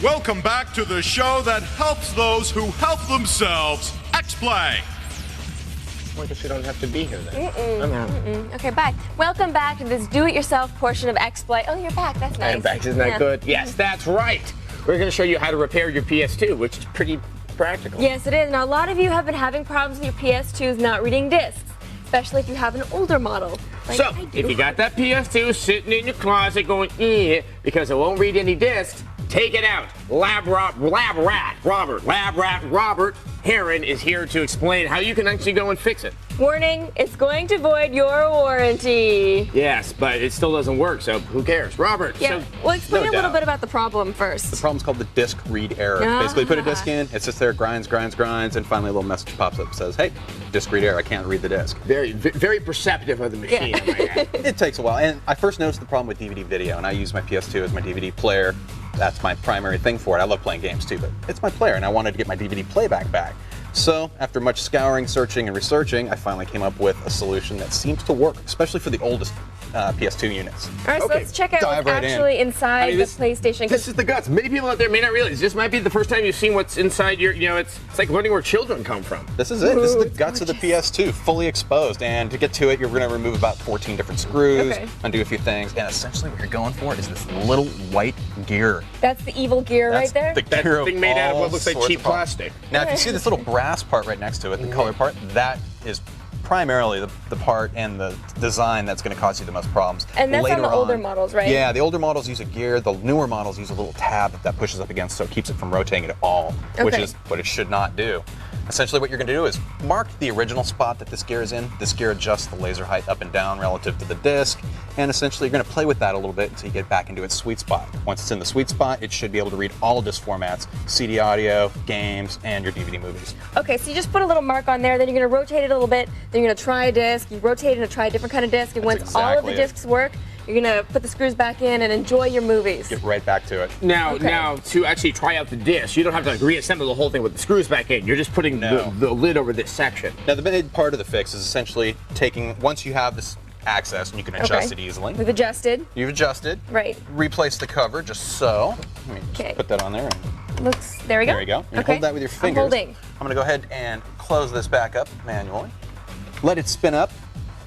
Welcome back to the show that helps those who help themselves. X-Play. Well, I guess you don't have to be here then. Okay, bye. Welcome back to this do-it-yourself portion of X-Play. Oh, you're back. That's nice. I'm back. Isn't that good? Yes, that's right. We're going to show you how to repair your PS2, which is pretty practical. Yes, it is. Now, a lot of you have been having problems with your PS2s not reading discs, especially if you have an older model. Like So, I do. if you got that PS2 sitting in your closet going, because it won't read any discs, take it out. Lab rat Robert Heron is here to explain how you can actually go and fix it. Warning, it's going to void your warranty. Yes, but it still doesn't work, so who cares? Robert, Yeah, so well, explain No a little doubt. bit about the problem first. The problem's called the disk read error. Basically, you put a disk in, it sits there, grinds, and finally a little message pops up that says, hey, disk read error, I can't read the disk. very perceptive of the machine, I might add. It takes a while, and I first noticed the problem with DVD video, and I use my PS2 as my DVD player. That's my primary thing for it. I love playing games too, but it's my player, and I wanted to get my DVD playback back. So, after much scouring, searching, and researching, I finally came up with a solution that seems to work, especially for the oldest PS2 units. All right, so Okay, let's check out dive what's right in. actually inside the PlayStation. This is the guts. Many people out there may not realize this might be the first time you've seen what's inside your, it's like learning where children come from. This is it. This is the it's guts of the gorgeous. PS2, fully exposed. And to get to it, you're going to remove about 14 different screws, Okay. undo a few things, and essentially what you're going for is this little white gear. That's the evil gear right That's there. the That gear of thing made out of all what looks like sorts cheap of parts. plastic. Now, if you see this little brass part right next to it, the color part, that is primarily the part and the design that's going to cause you the most problems. And that's on Later the older models, right? Yeah, the older models use a gear. The newer models use a little tab that pushes up against, so it keeps it from rotating at all, which Okay. is what it should not do. Essentially, what you're going to do is mark the original spot that this gear is in. This gear adjusts the laser height up and down relative to the disc, and essentially you're going to play with that a little bit until you get back into its sweet spot. Once it's in the sweet spot, it should be able to read all disc formats: CD audio, games, and your DVD movies. Okay, so you just put a little mark on there, then you're going to rotate it a little bit, then you're going to try a disc, you rotate it and try a different kind of disc, and That's once all of the exactly it. discs work, you're going to put the screws back in and enjoy your movies. Get right back to it. Now, Okay. now to actually try out the disc, you don't have to reassemble the whole thing with the screws back in. You're just putting No. the lid over this section. Now, the big part of the fix is essentially taking, once you have this access and you can adjust it easily, We've adjusted. you've adjusted, Right. replace the cover just so. Let me just Okay. put that on there. Looks, there we go. There you go. You Okay. hold that with your I'm fingers. holding. I'm going to go ahead and close this back up manually. Let it spin up.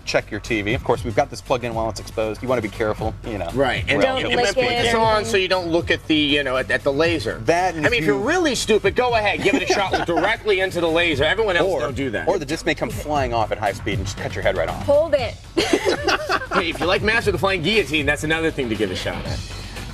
Check your TV. Of course, we've got this plugged in while it's exposed. You want to be careful, Right, and Don't you lick might put it this or on anything. so you don't look at the, at the laser. That and I mean, if you're really stupid, go ahead, give it a shot, look directly into the laser. Everyone else don't do that. Or the disc may come flying off at high speed and just cut your head right off. Hold it. Hey, if you like Master of the Flying Guillotine, that's another thing to give a shot at.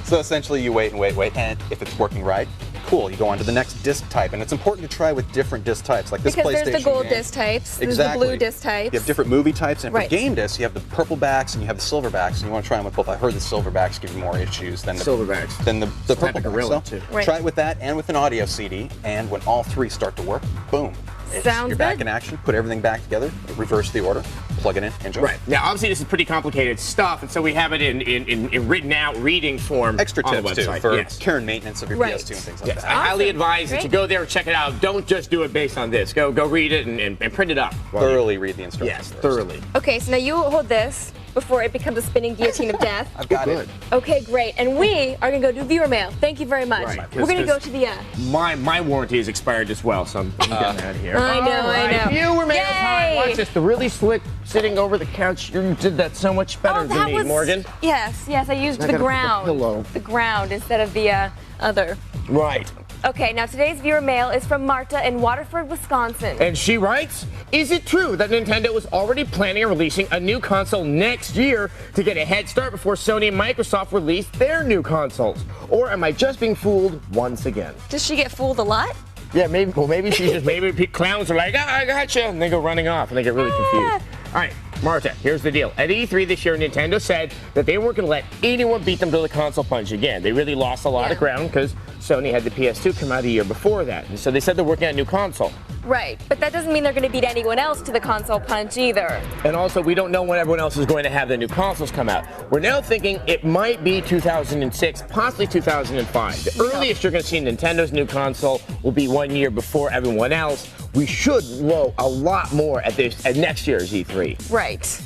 So essentially, you wait and wait, and if it's working right, cool. You go on to the next disc type, and it's important to try with different disc types, like this Because PlayStation there's the gold game. disc types, there's Exactly. the blue disc types. You have different movie types, and Right. for game discs, you have the purple backs and you have the silver backs, and you want to try them with both. I heard the silver backs give you more issues than the Silverbacks. than the purple backs. gorilla, So too. Right. try it with that and with an audio CD, and when all three start to work, boom. Sounds You're back good. in action. Put everything back together. Reverse the order. Plug it in. Enjoy. Right. Now, obviously, this is pretty complicated stuff, and so we have it in written out reading form Extra on the tips too website. for yes. care and maintenance of your Right. PS2 and things like Yes, that. I highly Awesome. advise that you Great. go there and check it out. Don't just do it based on this. Go read it and print it up. while you- Thoroughly read the instructions. Yes, first. thoroughly. Okay, so now you hold this before it becomes a spinning guillotine of death. I've got Good. it. Okay, great. And we are going to go do viewer mail. Thank you very much. Right, We're going to go 'cause- to the... My warranty is expired as well, so I'm getting out of here. I know, I know. Viewer mail time. Yay! Watch this. The really slick sitting over the couch. You did that so much better than me, Morgan. Yes, I used I the gotta put the ground. pillow. The ground instead of the other. Right. Okay, now today's viewer mail is from Marta in Waterford, Wisconsin. And she writes, is it true that Nintendo was already planning on releasing a new console next year to get a head start before Sony and Microsoft released their new consoles? Or am I just being fooled once again? Does she get fooled a lot? Yeah, maybe. Well, maybe she's just. Maybe clowns are like, I gotcha, and they go running off, and they get really confused. All right, Marta, here's the deal. At E3 this year, Nintendo said that they weren't going to let anyone beat them to the console punch again. They really lost a lot of ground because Sony had the PS2 come out a year before that, and so they said they're working on a new console. Right, but that doesn't mean they're going to beat anyone else to the console punch either. And also, we don't know when everyone else is going to have the new consoles come out. We're now thinking it might be 2006, possibly 2005. The earliest you're going to see Nintendo's new console will be 1 year before everyone else. We should know a lot more at next year's E3. Right.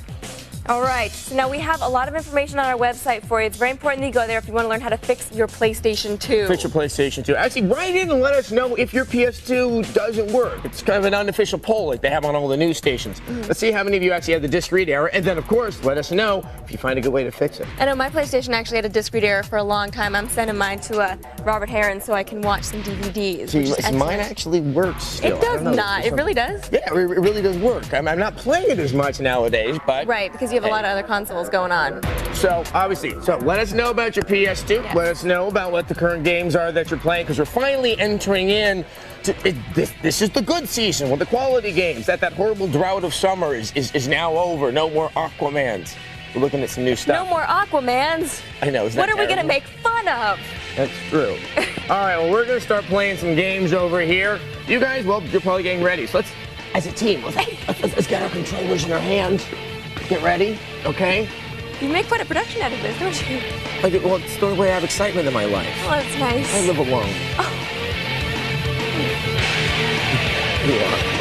All right, so now we have a lot of information on our website for you. It's very important that you go there if you want to learn how to fix your PlayStation 2. Fix your PlayStation 2. Actually, write in and let us know if your PS2 doesn't work. It's kind of an unofficial poll like they have on all the news stations. Let's see how many of you actually have the disc read error, and then, of course, let us know if you find a good way to fix it. I know my PlayStation actually had a disc read error for a long time. I'm sending mine to Robert Heron so I can watch some DVDs. See, mine actually works still. It does not. It really does? Yeah, it really does work. I'm not playing it as much nowadays, but... Right, because you have a lot of other consoles going on. So, obviously, let us know about your PS2. Yes. Let us know about what the current games are that you're playing, because we're finally entering in to this is the good season with the quality games. That horrible drought of summer is now over. No more Aquamans. We're looking at some new stuff. No more Aquamans. I know. What are we going to make fun of? That's true. All right, well, we're going to start playing some games over here. You guys, well, you're probably getting ready. So let's, as a team, let's get our controllers in our hands. Get ready, okay? You make quite a production out of this, don't you? Well, it's the only way I have excitement in my life. Oh, that's nice. I live alone. Oh. Yeah.